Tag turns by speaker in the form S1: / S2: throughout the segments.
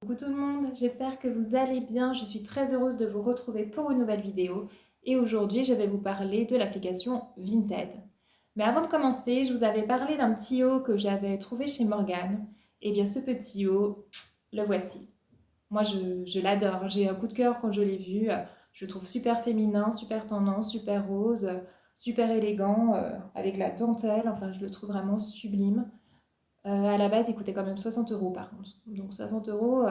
S1: Coucou tout le monde, j'espère que vous allez bien. Je suis très heureuse de vous retrouver pour une nouvelle vidéo. Et aujourd'hui, je vais vous parler de l'application Vinted. Mais avant de commencer, je vous avais parlé d'un petit haut que j'avais trouvé chez Morgane. Et bien ce petit haut, le voici. Moi, je l'adore. J'ai un coup de cœur quand je l'ai vu. Je le trouve super féminin, super tendance, super rose, super élégant, avec la dentelle. Enfin, je le trouve vraiment sublime. À la base, il coûtait quand même 60 euros par contre. Donc 60 euros,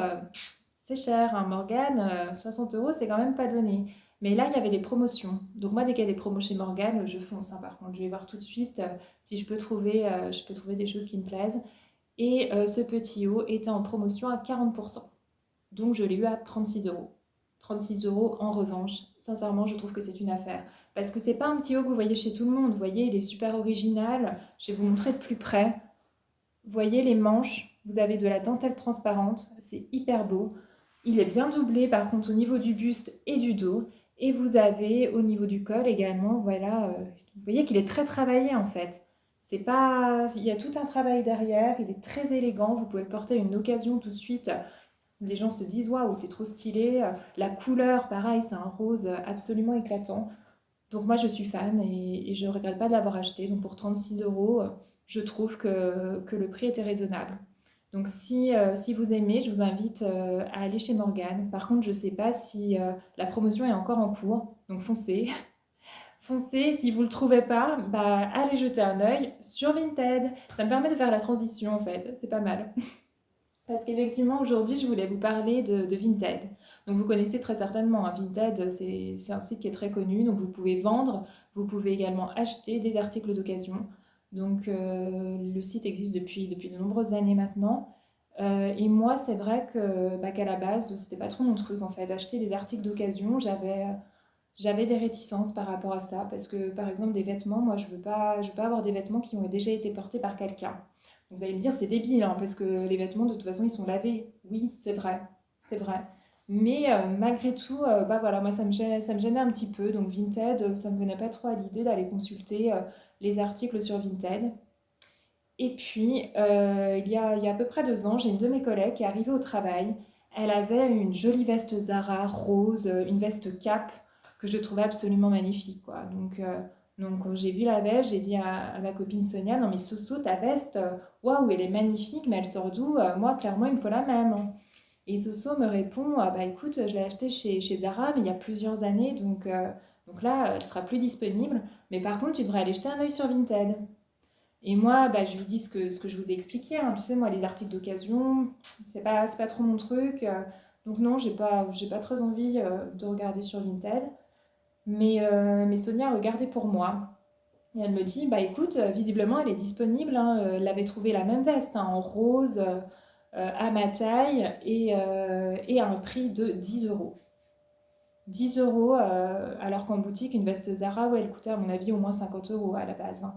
S1: c'est cher, hein, Morgane. 60 euros, c'est quand même pas donné. Mais là, il y avait des promotions. Donc moi, dès qu'il y a des promos chez Morgane, je fonce, hein, par contre. Je vais voir tout de suite si je peux trouver des choses qui me plaisent. Et ce petit haut était en promotion à 40%. Donc je l'ai eu à 36 euros. 36 euros en revanche. Sincèrement, je trouve que c'est une affaire. Parce que c'est pas un petit haut que vous voyez chez tout le monde. Vous voyez, il est super original. Je vais vous montrer de plus près. Voyez les manches, vous avez de la dentelle transparente, c'est hyper beau. Il est bien doublé par contre au niveau du buste et du dos. Et vous avez au niveau du col également, voilà, vous voyez qu'il est très travaillé en fait. C'est pas, il y a tout un travail derrière, il est très élégant, vous pouvez le porter à une occasion tout de suite. Les gens se disent waouh, t'es trop stylé. La couleur, pareil, c'est un rose absolument éclatant. Donc moi je suis fan et je ne regrette pas de l'avoir acheté. Donc pour 36 euros, je trouve que le prix était raisonnable. Donc si vous aimez, je vous invite à aller chez Morgane. Par contre, je ne sais pas si la promotion est encore en cours. Donc foncez. Foncez, si vous ne le trouvez pas, bah, allez jeter un œil sur Vinted. Ça me permet de faire la transition en fait, c'est pas mal. Parce qu'effectivement, aujourd'hui, je voulais vous parler de Vinted. Donc, vous connaissez très certainement, hein, Vinted, c'est un site qui est très connu. Donc, vous pouvez vendre, vous pouvez également acheter des articles d'occasion. Donc, le site existe depuis de nombreuses années maintenant. Et moi, c'est vrai que, bah, qu'à la base, c'était pas trop mon truc, en fait. Acheter des articles d'occasion, j'avais des réticences par rapport à ça. Parce que, par exemple, des vêtements, moi, je veux pas avoir des vêtements qui ont déjà été portés par quelqu'un. Vous allez me dire, c'est débile, hein, parce que les vêtements, de toute façon, ils sont lavés. Oui, c'est vrai, c'est vrai. Mais malgré tout, bah voilà, moi, ça me gênait un petit peu. Donc Vinted, ça me venait pas trop à l'idée d'aller consulter les articles sur Vinted. Et puis, il y a à peu près 2 ans, j'ai une de mes collègues qui est arrivée au travail. Elle avait une jolie veste Zara rose, une veste cap que je trouvais absolument magnifique, quoi. Donc quand j'ai vu la veste, j'ai dit à ma copine Sonia, non mais Soso, ta veste, waouh, elle est magnifique, mais elle sort d'où? Moi, clairement, il me faut la même, hein. Et Soso me répond, ah bah écoute, je l'ai achetée chez Zara, mais il y a plusieurs années, donc là, elle sera plus disponible. Mais par contre, tu devrais aller jeter un œil sur Vinted. Et moi, bah, je lui dis ce que je vous ai expliqué, hein. Tu sais, moi, les articles d'occasion, c'est pas trop mon truc. Donc non, j'ai pas très envie de regarder sur Vinted. Mais Sonia a regardé pour moi. Et elle me dit, bah écoute, visiblement, elle est disponible, hein. Elle avait trouvé la même veste, hein, en rose, à ma taille, et à un prix de 10 euros. 10 euros, alors qu'en boutique, une veste Zara, ouais, elle coûtait à mon avis au moins 50 euros à la base, hein.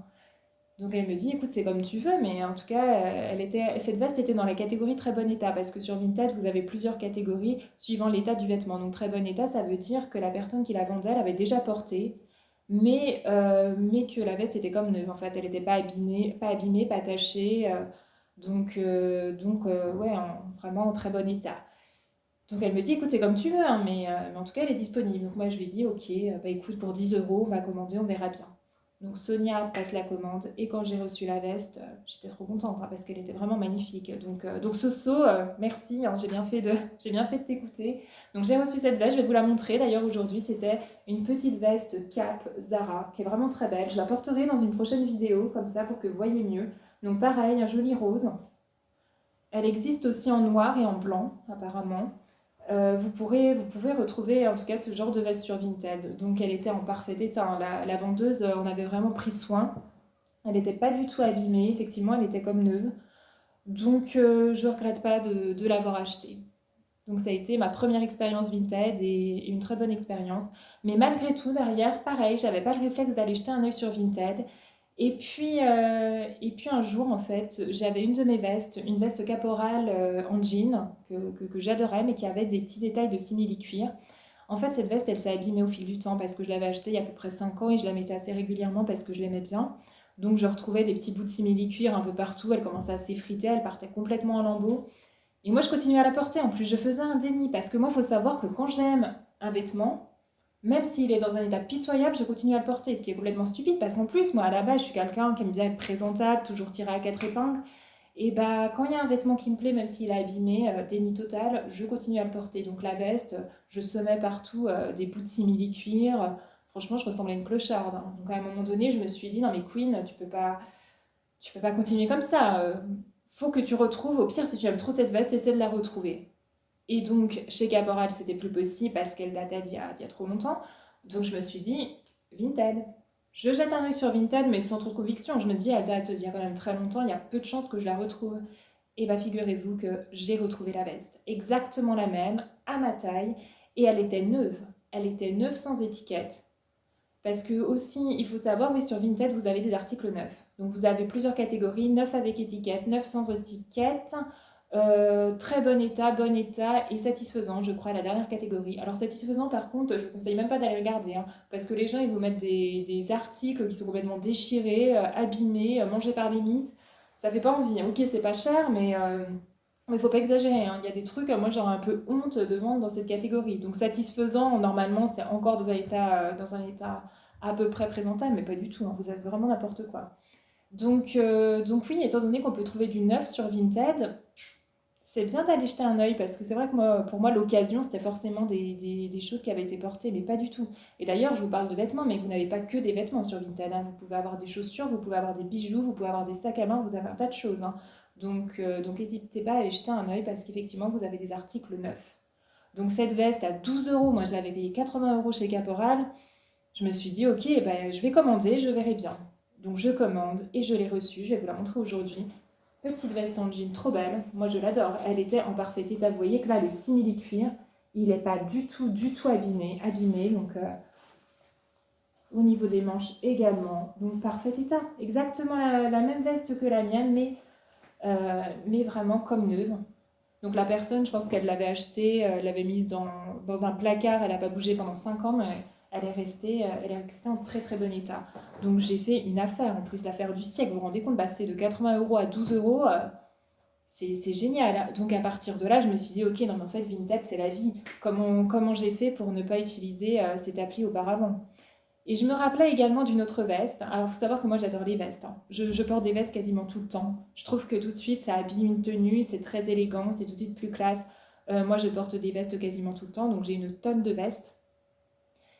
S1: Donc elle me dit, écoute, c'est comme tu veux, mais en tout cas, cette veste était dans la catégorie très bon état, parce que sur Vinted, vous avez plusieurs catégories suivant l'état du vêtement. Donc très bon état, ça veut dire que la personne qui la vendait l'avait déjà portée, mais que la veste était comme neuve. En fait, elle n'était pas abîmée, pas tachée, ouais, vraiment en très bon état. Donc elle me dit, écoute, c'est comme tu veux, hein, mais en tout cas, elle est disponible. Donc moi, je lui dis, ok, bah écoute, pour 10 euros, on va commander, on verra bien. Donc Sonia passe la commande et quand j'ai reçu la veste, j'étais trop contente, hein, parce qu'elle était vraiment magnifique. Donc Soso, merci, hein, j'ai bien fait de t'écouter. Donc j'ai reçu cette veste, je vais vous la montrer. D'ailleurs aujourd'hui c'était une petite veste Cap Zara qui est vraiment très belle. Je la porterai dans une prochaine vidéo comme ça pour que vous voyez mieux. Donc pareil, un joli rose. Elle existe aussi en noir et en blanc apparemment. Vous pouvez retrouver en tout cas ce genre de veste sur Vinted. Donc elle était en parfait état, hein. La vendeuse en avait vraiment pris soin. Elle n'était pas du tout abîmée, effectivement elle était comme neuve. Donc je ne regrette pas de l'avoir achetée. Donc ça a été ma première expérience Vinted et une très bonne expérience. Mais malgré tout, derrière, pareil, j'avais pas le réflexe d'aller jeter un œil sur Vinted. Et puis un jour, en fait, j'avais une de mes vestes, une veste caporale en jean que j'adorais, mais qui avait des petits détails de simili-cuir. En fait, cette veste, elle s'est abîmée au fil du temps parce que je l'avais achetée il y a à peu près 5 ans et je la mettais assez régulièrement parce que je l'aimais bien. Donc je retrouvais des petits bouts de simili-cuir un peu partout, elle commençait à s'effriter, elle partait complètement en lambeaux. Et moi, je continuais à la porter. En plus, je faisais un déni parce que moi, il faut savoir que quand j'aime un vêtement, même s'il est dans un état pitoyable, je continue à le porter, ce qui est complètement stupide parce qu'en plus, moi, à la base, je suis quelqu'un qui aime bien être présentable, toujours tirer à quatre épingles. Et bah, quand il y a un vêtement qui me plaît, même s'il est abîmé, déni total, je continue à le porter. Donc la veste, je semais partout des bouts de simili-cuir. Franchement, je ressemblais à une clocharde, hein. Donc à un moment donné, je me suis dit, non mais Queen, tu peux pas continuer comme ça. Faut que tu retrouves, au pire, si tu aimes trop cette veste, essaie de la retrouver. Et donc, chez Caporal, c'était plus possible parce qu'elle datait d'il y a trop longtemps. Donc, je me suis dit, Vinted. Je jette un œil sur Vinted, mais sans trop de conviction. Je me dis, elle date d'il y a quand même très longtemps, il y a peu de chances que je la retrouve. Et bien, figurez-vous que j'ai retrouvé la veste. Exactement la même, à ma taille, et elle était neuve. Elle était neuve sans étiquette. Parce que aussi, il faut savoir, oui, sur Vinted, vous avez des articles neufs. Donc vous avez plusieurs catégories, neuf avec étiquette, neuf sans étiquette, très bon état et satisfaisant, je crois, la dernière catégorie. Alors satisfaisant, par contre, je ne vous conseille même pas d'aller regarder, hein, parce que les gens, ils vous mettent des articles qui sont complètement déchirés, abîmés, mangés par les mites. Ça fait pas envie, hein. Ok, c'est pas cher, mais il faut pas exagérer, hein. Il y a des trucs, moi j'aurais un peu honte de vendre dans cette catégorie. Donc satisfaisant, normalement, c'est encore dans un état à peu près présentable, mais pas du tout, hein. Vous avez vraiment n'importe quoi. Donc oui, étant donné qu'on peut trouver du neuf sur Vinted, c'est bien d'aller jeter un œil parce que c'est vrai que moi, pour moi, l'occasion, c'était forcément des choses qui avaient été portées, mais pas du tout. Et d'ailleurs, je vous parle de vêtements, mais vous n'avez pas que des vêtements sur Vinted, hein. Vous pouvez avoir des chaussures, vous pouvez avoir des bijoux, vous pouvez avoir des sacs à main, vous avez un tas de choses, hein. Donc n'hésitez pas à aller jeter un œil parce qu'effectivement, vous avez des articles neufs. Donc cette veste à 12 euros, moi je l'avais payée 80 euros chez Caporal. Je me suis dit, ok, ben, je vais commander, je verrai bien. Donc je commande et je l'ai reçue, je vais vous la montrer aujourd'hui. Petite veste en jean, trop belle. Moi, je l'adore. Elle était en parfait état. Vous voyez que là, le simili-cuir, il n'est pas du tout abîmé. Donc, au niveau des manches également. Donc, parfait état. Exactement la même veste que la mienne, mais vraiment comme neuve. Donc, la personne, je pense qu'elle l'avait achetée, l'avait mise dans un placard. Elle n'a pas bougé pendant 5 ans, mais elle est restée en très très bon état. Donc, j'ai fait une affaire, en plus, l'affaire du siècle. Vous vous rendez compte, bah, c'est de 80 euros à 12 euros. C'est génial. Donc à partir de là, je me suis dit, ok, non mais en fait, Vinted, c'est la vie. Comment j'ai fait pour ne pas utiliser cette appli auparavant? Et je me rappelais également d'une autre veste. Alors, il faut savoir que moi, j'adore les vestes, hein. Je porte des vestes quasiment tout le temps. Je trouve que tout de suite, ça habille une tenue, c'est très élégant, c'est tout de suite plus classe. Moi, je porte des vestes quasiment tout le temps, donc j'ai une tonne de vestes.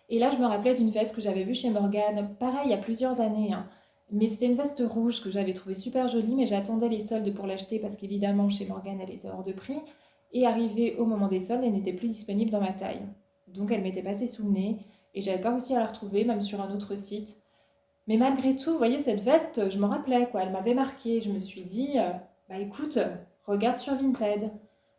S1: Et là, je me rappelais d'une veste que j'avais vue chez Morgane, pareil, il y a plusieurs années, hein. Mais c'était une veste rouge que j'avais trouvée super jolie, mais j'attendais les soldes pour l'acheter parce qu'évidemment, chez Morgane, elle était hors de prix. Et arrivée au moment des soldes, elle n'était plus disponible dans ma taille. Donc, elle m'était passée sous le nez et j'avais pas réussi à la retrouver, même sur un autre site. Mais malgré tout, vous voyez, cette veste, je m'en rappelais, quoi. Elle m'avait marqué. Je me suis dit, bah écoute, regarde sur Vinted.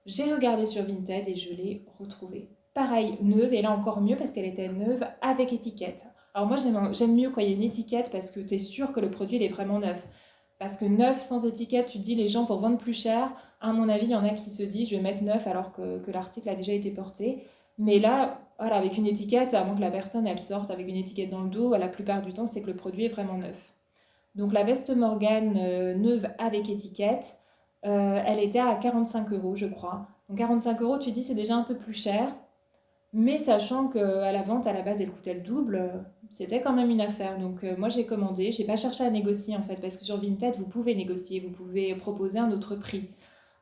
S1: J'ai regardé sur Vinted et je l'ai retrouvée. Pareil, neuve, et là encore mieux parce qu'elle était neuve avec étiquette. Alors moi, j'aime mieux quand il y a une étiquette parce que tu es sûr que le produit il est vraiment neuf. Parce que neuf sans étiquette, tu dis les gens pour vendre plus cher, à mon avis, il y en a qui se disent je vais mettre neuf alors que l'article a déjà été porté. Mais là, voilà, avec une étiquette, à moins que la personne elle sorte avec une étiquette dans le dos, la plupart du temps, c'est que le produit est vraiment neuf. Donc la veste Morgane neuve avec étiquette, elle était à 45 euros, je crois. Donc 45 euros, tu dis c'est déjà un peu plus cher. Mais sachant qu'à la vente, à la base, elle coûtait le double, c'était quand même une affaire. Donc moi, j'ai commandé. J'ai pas cherché à négocier en fait, parce que sur Vinted, vous pouvez négocier, vous pouvez proposer un autre prix.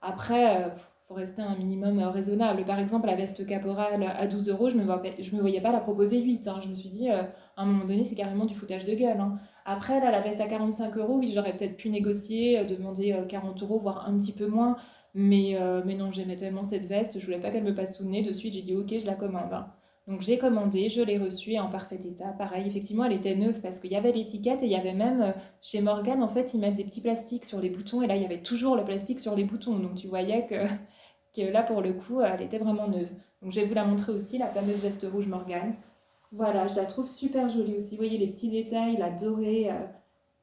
S1: Après, faut rester un minimum raisonnable. Par exemple, la veste Caporal à 12 euros, je me voyais pas la proposer 8, hein. Je me suis dit, à un moment donné, c'est carrément du foutage de gueule, hein. Après, là, la veste à 45 euros, oui, j'aurais peut-être pu négocier, demander 40 euros, voire un petit peu moins. Mais non, j'aimais tellement cette veste, je voulais pas qu'elle me passe sous le nez. De suite, j'ai dit ok, je la commande, hein. Donc j'ai commandé, je l'ai reçue et en parfait état. Pareil, effectivement, elle était neuve parce qu'il y avait l'étiquette et il y avait même chez Morgan, en fait, ils mettent des petits plastiques sur les boutons et là, il y avait toujours le plastique sur les boutons. Donc tu voyais que là, pour le coup, elle était vraiment neuve. Donc je vais vous la montrer aussi, la fameuse veste rouge Morgan. Voilà, je la trouve super jolie aussi. Vous voyez les petits détails, la dorée.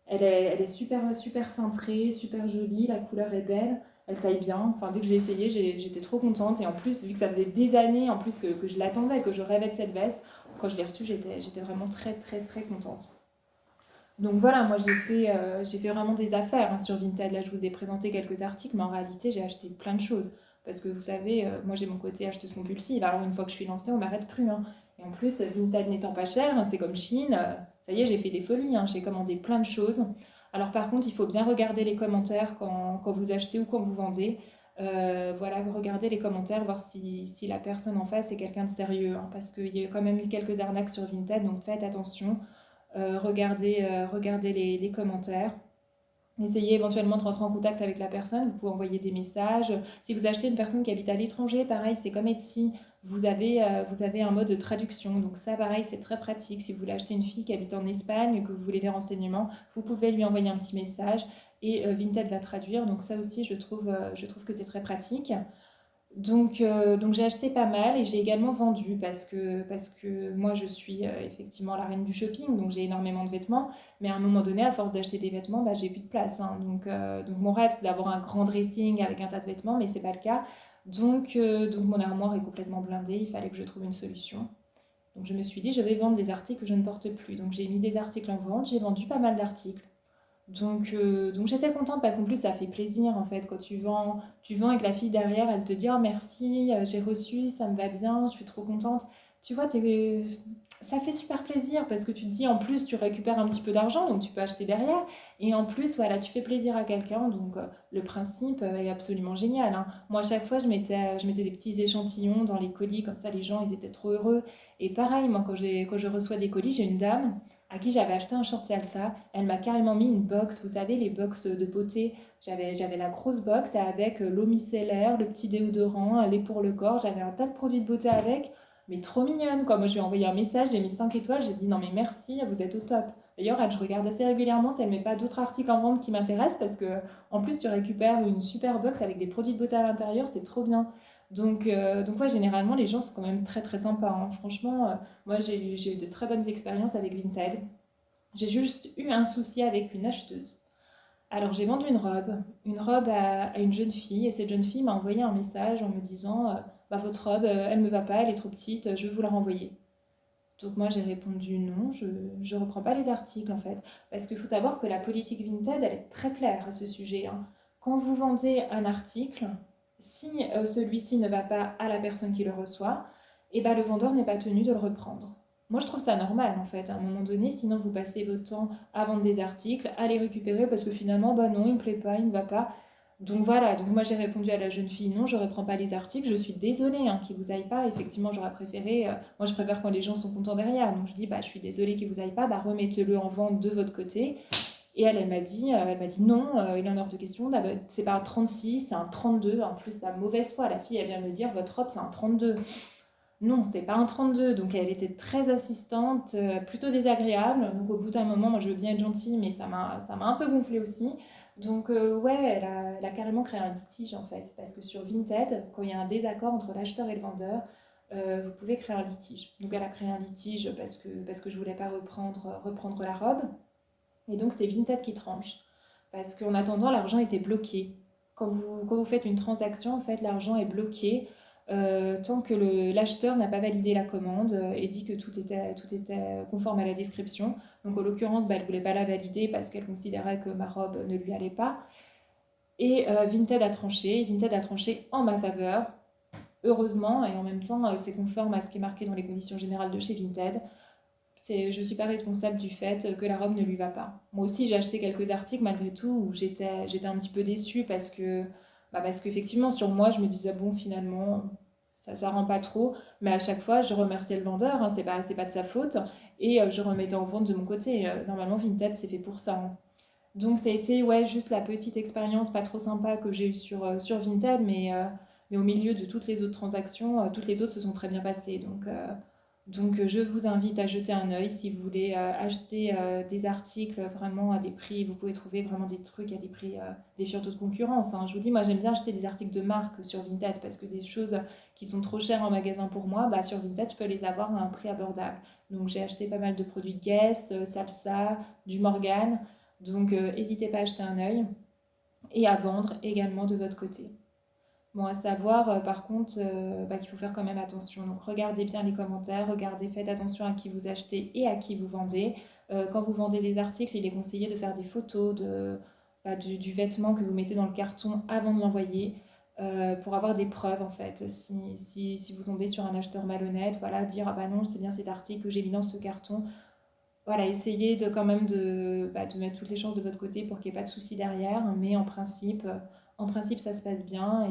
S1: Elle est super, super cintrée, super jolie, la couleur est belle, elle taille bien. Enfin, dès que j'ai essayé, j'étais trop contente. Et en plus, vu que ça faisait des années en plus que je l'attendais, que je rêvais de cette veste, quand je l'ai reçue, j'étais vraiment très, très, très contente. Donc voilà, moi j'ai fait vraiment des affaires, hein, sur Vinted. Là, je vous ai présenté quelques articles, mais en réalité, j'ai acheté plein de choses. Parce que vous savez, moi j'ai mon côté acheteuse compulsive. Alors une fois que je suis lancée, on m'arrête plus, hein. Et en plus, Vinted n'étant pas cher, hein, c'est comme Chine. Ça y est, j'ai fait des folies, hein. J'ai commandé plein de choses. Alors par contre, il faut bien regarder les commentaires quand vous achetez ou quand vous vendez. Voilà, regardez les commentaires, voir si la personne en face est quelqu'un de sérieux, hein, parce qu'il y a quand même eu quelques arnaques sur Vinted, donc faites attention. Regardez les commentaires. Essayez éventuellement de rentrer en contact avec la personne, vous pouvez envoyer des messages. Si vous achetez une personne qui habite à l'étranger, pareil, c'est comme Etsy, vous avez un mode de traduction. Donc ça, pareil, c'est très pratique. Si vous voulez acheter une fille qui habite en Espagne, que vous voulez des renseignements, vous pouvez lui envoyer un petit message et Vinted va traduire. Donc ça aussi, je trouve que c'est très pratique. Donc j'ai acheté pas mal et j'ai également vendu parce que moi je suis effectivement la reine du shopping, donc j'ai énormément de vêtements, mais à un moment donné, à force d'acheter des vêtements, bah, j'ai plus de place, hein. Donc mon rêve c'est d'avoir un grand dressing avec un tas de vêtements, mais c'est pas le cas. Donc mon armoire est complètement blindée, il fallait que je trouve une solution. Donc je me suis dit je vais vendre des articles que je ne porte plus. Donc j'ai mis des articles en vente, j'ai vendu pas mal d'articles. Donc j'étais contente parce qu'en plus ça fait plaisir en fait quand tu vends et que la fille derrière elle te dit oh merci, j'ai reçu, ça me va bien, je suis trop contente. Tu vois, ça fait super plaisir parce que tu te dis en plus tu récupères un petit peu d'argent donc tu peux acheter derrière et en plus voilà tu fais plaisir à quelqu'un donc le principe est absolument génial, hein. Moi à chaque fois je mettais des petits échantillons dans les colis comme ça les gens ils étaient trop heureux et pareil moi quand je reçois des colis j'ai une dame à qui j'avais acheté un short salsa. Elle m'a carrément mis une box, vous savez, les box de beauté. J'avais la grosse box avec l'eau micellaire, le petit déodorant, lait pour le corps. J'avais un tas de produits de beauté avec, mais trop mignonne, quoi. Moi, je lui ai envoyé un message, j'ai mis 5 étoiles, j'ai dit non, mais merci, vous êtes au top. D'ailleurs, je regarde assez régulièrement si elle ne met pas d'autres articles en vente qui m'intéressent parce que, en plus, tu récupères une super box avec des produits de beauté à l'intérieur, c'est trop bien. Donc ouais, généralement, les gens sont quand même très très sympas, hein. Franchement, moi, j'ai eu de très bonnes expériences avec Vinted. J'ai juste eu un souci avec une acheteuse. Alors j'ai vendu une robe à une jeune fille, et cette jeune fille m'a envoyé un message en me disant bah, votre robe, elle me va pas, elle est trop petite, je vais vous la renvoyer. Donc moi j'ai répondu non, je reprends pas les articles en fait. Parce qu'il faut savoir que la politique Vinted, elle est très claire à ce sujet, hein. Quand vous vendez un article, si celui-ci ne va pas à la personne qui le reçoit, et ben le vendeur n'est pas tenu de le reprendre. Moi je trouve ça normal en fait, à un moment donné, sinon vous passez votre temps à vendre des articles, à les récupérer parce que finalement, bah non, il me plaît pas, il ne va pas. Donc voilà, donc moi j'ai répondu à la jeune fille, non, je ne reprends pas les articles, je suis désolée hein, qu'ils vous aillent pas, effectivement j'aurais préféré, moi je préfère quand les gens sont contents derrière, donc je dis bah je suis désolée qu'ils vous aillent pas, bah remettez-le en vente de votre côté. Et elle m'a dit non, il est en hors de question, c'est pas un 36, c'est un 32, en plus la mauvaise foi, la fille elle vient me dire votre robe c'est un 32. Non, c'est pas un 32, donc elle était très assistante, plutôt désagréable. Donc au bout d'un moment, moi je veux bien être gentille, mais ça m'a un peu gonflé aussi. Donc ouais, elle a carrément créé un litige en fait, parce que sur Vinted, quand il y a un désaccord entre l'acheteur et le vendeur, vous pouvez créer un litige. Donc elle a créé un litige parce que je voulais pas reprendre la robe, et donc c'est Vinted qui tranche. Parce qu'en attendant, l'argent était bloqué. Quand vous faites une transaction, en fait, l'argent est bloqué tant que l'acheteur n'a pas validé la commande et dit que tout était conforme à la description. Donc en l'occurrence, bah, elle ne voulait pas la valider parce qu'elle considérait que ma robe ne lui allait pas. Et Vinted a tranché en ma faveur, heureusement, et en même temps, c'est conforme à ce qui est marqué dans les conditions générales de chez Vinted. Je ne suis pas responsable du fait que la robe ne lui va pas. Moi aussi, j'ai acheté quelques articles malgré tout où j'étais un petit peu déçue parce qu'effectivement, sur moi, je me disais, bon, finalement, ça rend pas trop. Mais à chaque fois, je remerciais le vendeur, hein, c'est pas de sa faute. Et je remettais en vente de mon côté. Normalement, Vinted, c'est fait pour ça, hein. Donc, ça a été ouais, juste la petite expérience pas trop sympa que j'ai eue sur Vinted, mais au milieu de toutes les autres transactions, toutes les autres se sont très bien passées. Je vous invite à jeter un œil si vous voulez acheter des articles vraiment à des prix. Vous pouvez trouver vraiment des trucs à des prix défiant toute concurrence, hein. Je vous dis, moi j'aime bien acheter des articles de marque sur Vinted parce que des choses qui sont trop chères en magasin pour moi, bah, sur Vinted je peux les avoir à un prix abordable. Donc j'ai acheté pas mal de produits Guess, Salsa, du Morgan. Donc n'hésitez pas à jeter un œil et à vendre également de votre côté. Bon, à savoir, par contre, bah, qu'il faut faire quand même attention. Donc, regardez bien les commentaires, faites attention à qui vous achetez et à qui vous vendez. Quand vous vendez des articles, il est conseillé de faire des photos du vêtement que vous mettez dans le carton avant de l'envoyer. pour avoir des preuves en fait. Si vous tombez sur un acheteur malhonnête, voilà, dire ah bah non, c'est bien cet article que j'ai mis dans ce carton. Voilà, essayez de quand même de mettre toutes les chances de votre côté pour qu'il n'y ait pas de soucis derrière, mais en principe ça se passe bien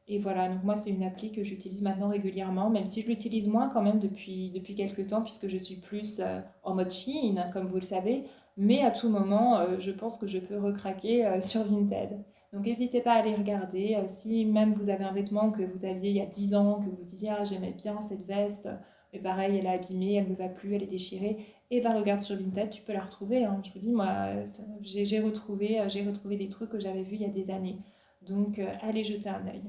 S1: et voilà, donc moi c'est une appli que j'utilise maintenant régulièrement, même si je l'utilise moins quand même depuis quelques temps, puisque je suis plus en mode Shein, comme vous le savez, mais à tout moment, je pense que je peux recraquer sur Vinted. Donc n'hésitez pas à aller regarder, si même vous avez un vêtement que vous aviez il y a 10 ans, que vous disiez ah j'aimais bien cette veste, mais pareil elle est abîmée, elle ne me va plus, elle est déchirée, et va regarder sur Vinted, tu peux la retrouver, hein. Je vous dis moi, j'ai retrouvé des trucs que j'avais vus il y a des années. Donc allez jeter un œil.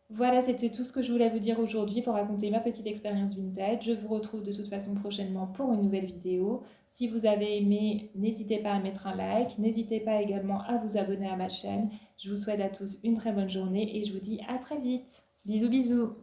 S1: Voilà, c'était tout ce que je voulais vous dire aujourd'hui pour raconter ma petite expérience vintage. Je vous retrouve de toute façon prochainement pour une nouvelle vidéo. Si vous avez aimé, n'hésitez pas à mettre un like. N'hésitez pas également à vous abonner à ma chaîne. Je vous souhaite à tous une très bonne journée et je vous dis à très vite. Bisous bisous.